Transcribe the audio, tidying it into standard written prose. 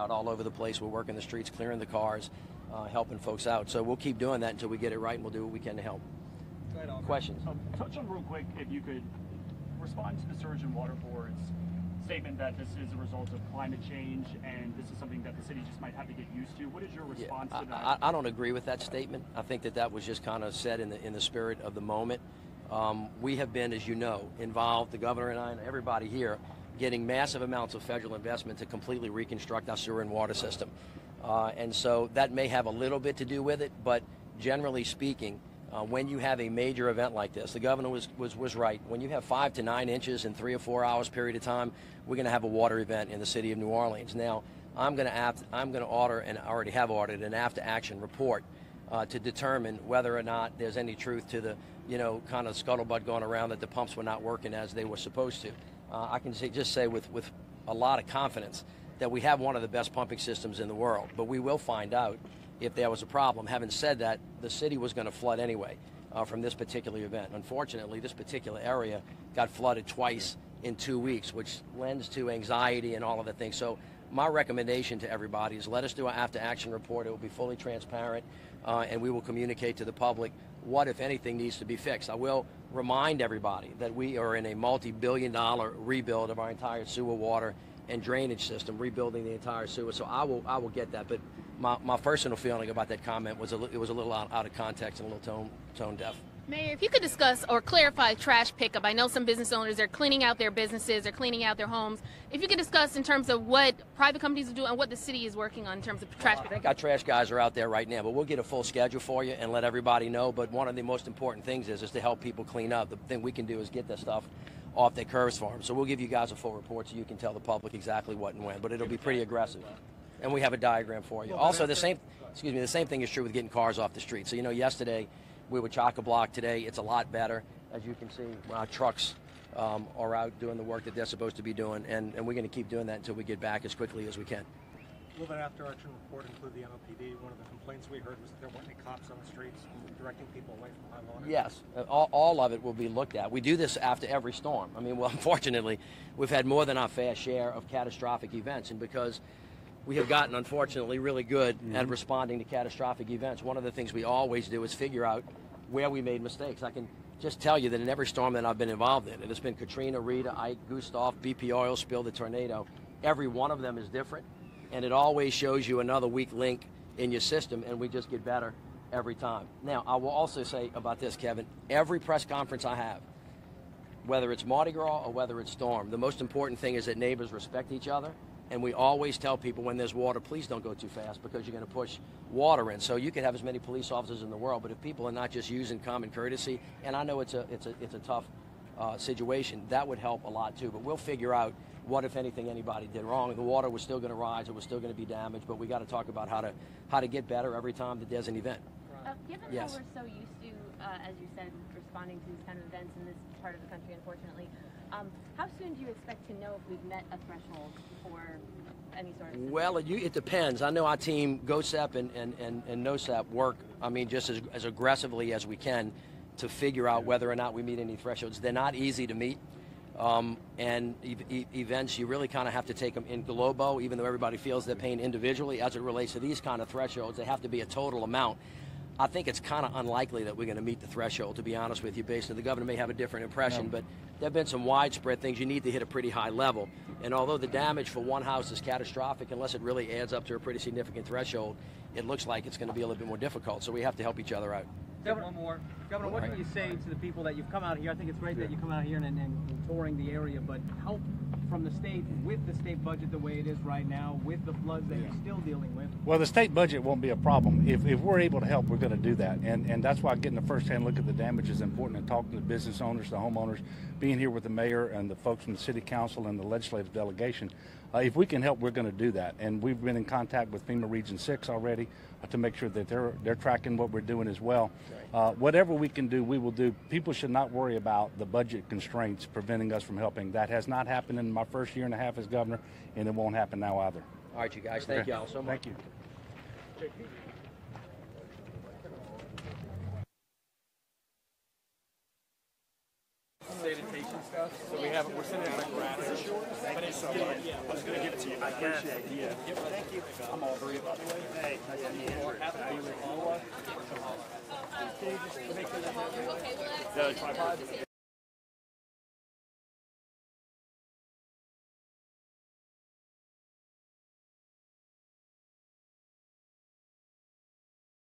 out all over the place. We're working the streets, clearing the cars, helping folks out. So we'll keep doing that until we get it right, and we'll do what we can to help. Questions? Touch on real quick, if you could respond to the Surgeon Water Board's statement that this is a result of climate change and this is something that the city just might have to get used to. What is your response to that? I don't agree with that statement. I think that was just kind of said in the spirit of the moment. We have been, as you know, involved, the governor and I and everybody here, getting massive amounts of federal investment to completely reconstruct our sewer and water system. And so that may have a little bit to do with it, but generally speaking, when you have a major event like this, the governor was right. When you have 5 to 9 inches in 3 or 4 hours period of time, we're going to have a water event in the city of New Orleans. Now, I'm going to order, and I already have ordered, an after-action report to determine whether or not there's any truth to the, kind of scuttlebutt going around that the pumps were not working as they were supposed to. I can just say with a lot of confidence that we have one of the best pumping systems in the world, but we will find out if there was a problem. Having said that, the city was going to flood anyway from this particular event. Unfortunately, this particular area got flooded twice in 2 weeks, which lends to anxiety and all of the things. So my recommendation to everybody is let us do an after-action report. It will be fully transparent, and we will communicate to the public what, if anything, needs to be fixed. I will remind everybody that we are in a multi-billion-dollar rebuild of our entire sewer, water, and drainage system, rebuilding the entire sewer. So I will get that. But my personal feeling about that comment was it was a little out of context and a little tone deaf. Mayor, if you could discuss or clarify trash pickup. I know some business owners are cleaning out their businesses, they're cleaning out their homes. If you could discuss in terms of what private companies are doing and what the city is working on in terms of trash pickup. I think our trash guys are out there right now, but we'll get a full schedule for you and let everybody know. But one of the most important things is to help people clean up. The thing we can do is get that stuff off their curves for them. So we'll give you guys a full report so you can tell the public exactly what and when, but it'll be pretty aggressive. And we have a diagram for you. Also, the same thing is true with getting cars off the street. So, yesterday we were chock-a-block. Today it's a lot better. As you can see, our trucks are out doing the work that they're supposed to be doing, and we're going to keep doing that until we get back as quickly as we can. Will that after-action report include the NOPD? One of the complaints we heard was that there weren't any cops on the streets directing people away from high water. Yes, all of it will be looked at. We do this after every storm. I mean, well, unfortunately, we've had more than our fair share of catastrophic events, and because we have gotten, unfortunately, really good at responding to catastrophic events, one of the things we always do is figure out where we made mistakes. I can just tell you that in every storm that I've been involved in, and it's been Katrina, Rita, Ike, Gustav, BP oil spill, the tornado, every one of them is different. And it always shows you another weak link in your system, and we just get better every time. Now, I will also say about this, Kevin, every press conference I have, whether it's Mardi Gras or whether it's storm, the most important thing is that neighbors respect each other, and we always tell people when there's water, please don't go too fast because you're going to push water in. So you could have as many police officers in the world, but if people are not just using common courtesy, and I know it's a tough situation, that would help a lot too. But we'll figure out what, if anything, anybody did wrong. The water was still going to rise, it was still going to be damaged, but we got to talk about how to get better every time that there's an event. Given how we're so used to, as you said, responding to these kind of events in this part of the country, unfortunately, how soon do you expect to know if we've met a threshold for any sort of... Well, it depends. I know our team, GOSEP and NOSEP, work, just as aggressively as we can to figure out whether or not we meet any thresholds. They're not easy to meet. And events, you really kind of have to take them in globo, even though everybody feels they're paying individually. As it relates to these kind of thresholds, they have to be a total amount. I think it's kind of unlikely that we're going to meet the threshold, to be honest with you, based on the governor may have a different impression, but there have been some widespread things. You need to hit a pretty high level. And although the damage for one house is catastrophic, unless it really adds up to a pretty significant threshold, it looks like it's going to be a little bit more difficult. So we have to help each other out. Governor, one more. Governor, what can you say to the people that you've come out here? I think it's great that you come out here and touring the area, but help from the state with the state budget the way it is right now, with the floods that you're still dealing with? Well, the state budget won't be a problem. If we're able to help, we're going to do that. And that's why getting a first-hand look at the damage is important, and talking to the business owners, the homeowners, being here with the mayor and the folks from the city council and the legislative delegation. If we can help, we're going to do that. And we've been in contact with FEMA Region 6 already to make sure that they're tracking what we're doing as well. Whatever we can do, we will do. People should not worry about the budget constraints preventing us from helping. That has not happened in my first year and a half as governor, and it won't happen now either. All right, you guys. Thank you all so much. Thank you. Sanitation stuff. So we're sitting in the grass. Is this yours? But it's I was going to give it to you. I appreciate it. Yeah. Thank you. I'm all three, by the way. Hey, nice to meet you. Can you just make sure that